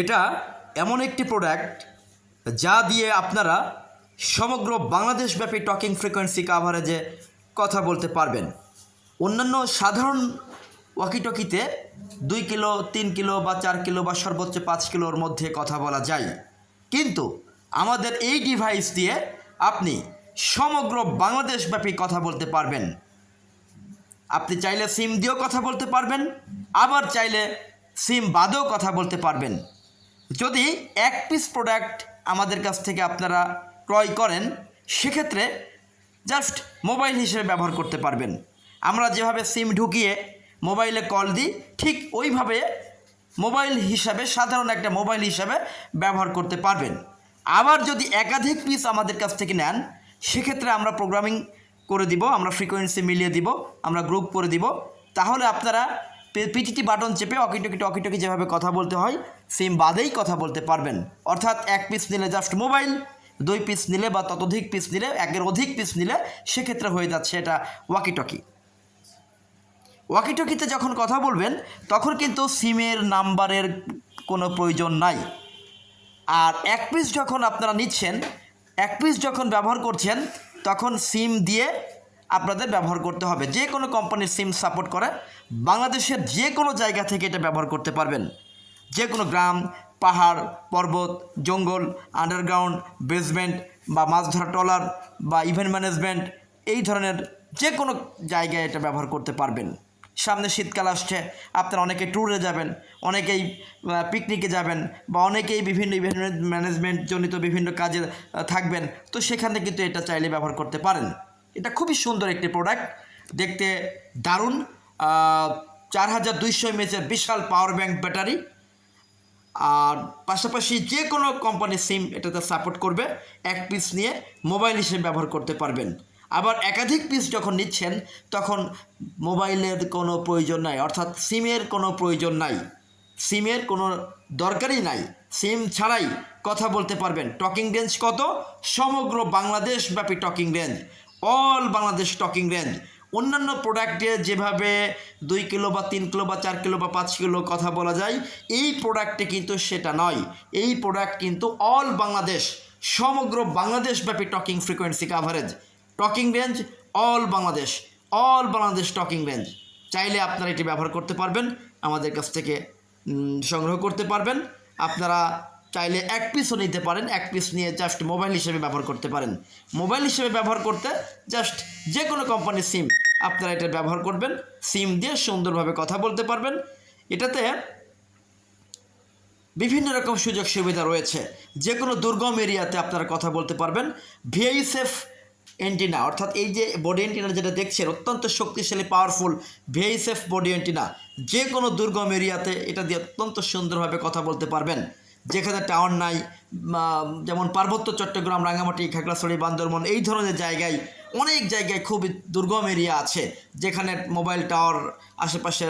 এটা এমন একটি প্রোডাক্ট যা দিয়ে আপনারা সমগ্র বাংলাদেশব্যাপী টকিং ফ্রিকোয়েন্সি কাভারেজে কথা বলতে পারবেন। অন্যান্য সাধারণ ওয়াকিটকিতে 2 কিলো 3 কিলো বা 4 কিলো বা সর্বোচ্চ 5 কিলোর মধ্যে কথা বলা যায়, কিন্তু আমাদের এই ডিভাইস দিয়ে আপনি সমগ্র বাংলাদেশব্যাপী কথা বলতে পারবেন। আপনি চাইলে সিম দিয়েও কথা বলতে পারবেন, আবার চাইলে সিম বাদেও কথা বলতে পারবেন। যদি 1 পিস প্রোডাক্ট আমাদের কাছ থেকে আপনারা ক্রয় করেন, সেক্ষেত্রে জাস্ট মোবাইল হিসেবে ব্যবহার করতে পারবেন। আমরা যেভাবে সিম ঢুকিয়ে মোবাইলে কল দিই, ঠিক ওইভাবে মোবাইল হিসাবে, সাধারণ একটা মোবাইল হিসাবে ব্যবহার করতে পারবেন। আবার যদি একাধিক পিস আমাদের কাছ থেকে নেন, সেক্ষেত্রে আমরা প্রোগ্রামিং করে দিব, আমরা ফ্রিকোয়েন্সি মিলিয়ে দিব, আমরা গ্রুপ করে দিব। তাহলে আপনারা পিটিটি বাটন চেপে টকিটকি যেভাবে কথা বলতে হয়, সিম বাদেই কথা বলতে পারবেন। অর্থাৎ 1 পিস নিলে জাস্ট মোবাইল, 2 পিস নিলে বা ততোধিক পিস নিলে, 1-এর অধিক পিস নিলে সেক্ষেত্রে হয়ে যাচ্ছে এটা ওয়াকিটকি। ওয়াকিটকিতে যখন কথা বলবেন তখন কিন্তু সিমের নাম্বারের কোনো প্রয়োজন নাই। আর 1 পিস যখন আপনারা নিচ্ছেন, 1 পিস যখন ব্যবহার করছেন, তখন সিম দিয়ে আপনাদের ব্যবহার করতে হবে। যে কোনো কোম্পানির সিম সাপোর্ট করে, বাংলাদেশের যে কোনো জায়গা থেকে এটা ব্যবহার করতে পারবেন। যে কোনো গ্রাম, পাহাড়, পর্বত, জঙ্গল, আন্ডারগ্রাউন্ড, বেসমেন্ট বা মাছ ধরা ট্রলার বা ইভেন্ট ম্যানেজমেন্ট, এই ধরনের যে কোনো জায়গায় এটা ব্যবহার করতে পারবেন। সামনে শীতকাল আসছে, আপনারা অনেকে ট্যুরে যাবেন, অনেকেই পিকনিকে যাবেন, বা অনেকেই বিভিন্ন ইভেন্ট ম্যানেজমেন্ট জনিত বিভিন্ন কাজে থাকবেন, তো সেখানে কিন্তু এটা চাইলে ব্যবহার করতে পারেন। এটা খুবই সুন্দর একটি প্রোডাক্ট, দেখতে দারুণ। 4200 mAh বিশাল পাওয়ার ব্যাংক ব্যাটারি, আর পাশাপাশি যে কোনো কোম্পানির সিম এটাতে সাপোর্ট করবে। 1 পিস নিয়ে মোবাইল হিসেবে ব্যবহার করতে পারবেন। আবার একাধিক পিস যখন নিচ্ছেন, তখন মোবাইলের কোনো প্রয়োজন নাই, অর্থাৎ সিমের কোনো প্রয়োজন নাই, সিমের কোনো দরকারই নাই। সিম ছাড়াই কথা বলতে পারবেন। টকিং রেঞ্জ কত? সমগ্র বাংলাদেশব্যাপী talking range, all Bangladesh talking range. অন্যান্য প্রোডাক্টে যেভাবে 2 কিলো বা 3 কিলো বা 4 কিলো বা 5 কিলো কথা বলা যায়, এই প্রোডাক্টে কিন্তু সেটা নয়। এই প্রোডাক্ট কিন্তু অল বাংলাদেশ, সমগ্র বাংলাদেশব্যাপী talking frequency coverage, talking range all Bangladesh talking range. চাইলে আপনারা এটি ব্যবহার করতে পারবেন, আমাদের কাছ থেকে সংগ্রহ করতে পারবেন। আপনারা চাইলে 1 পিসও নিতে পারেন, 1 পিস নিয়ে জাস্ট মোবাইল হিসেবে ব্যবহার করতে পারেন। মোবাইল হিসেবে ব্যবহার করতে জাস্ট যে কোনো কোম্পানির সিম আপনারা এটা ব্যবহার করবেন, সিম দিয়ে সুন্দরভাবে কথা বলতে পারবেন। এটাতে বিভিন্ন রকম সুযোগ সুবিধা রয়েছে। যে কোনো দুর্গম এরিয়াতে আপনারা কথা বলতে পারবেন। ভিআইএসএফ অ্যান্টিনা, অর্থাৎ এই যে বডি অ্যান্টিনা যেটা দেখছেন, অত্যন্ত শক্তিশালী পাওয়ারফুল ভিআইএসএফ বডি অ্যান্টিনা। যে কোনো দুর্গম এরিয়াতে এটা দিয়ে অত্যন্ত সুন্দরভাবে কথা বলতে পারবেন। যেখানে টাওয়ার নাই, যেমন পার্বত্য চট্টগ্রাম, রাঙামাটি, খাগড়াছড়ি, বান্দরবন, এই ধরনের জায়গায়, অনেক জায়গায় খুবই দুর্গম এরিয়া আছে যেখানে মোবাইল টাওয়ার আশেপাশে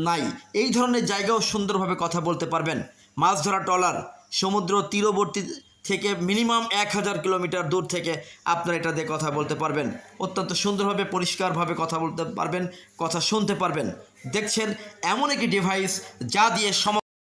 নাই, এই ধরনের জায়গাও সুন্দরভাবে কথা বলতে পারবেন। মাছ ধরা ট্রলার, সমুদ্র তীরবর্তী থেকে মিনিমাম 1000 কিলোমিটার দূর থেকে আপনারা এটা দিয়ে কথা বলতে পারবেন। অত্যন্ত সুন্দরভাবে, পরিষ্কারভাবে কথা বলতে পারবেন, কথা শুনতে পারবেন। দেখছেন এমন একটি ডিভাইস যা দিয়ে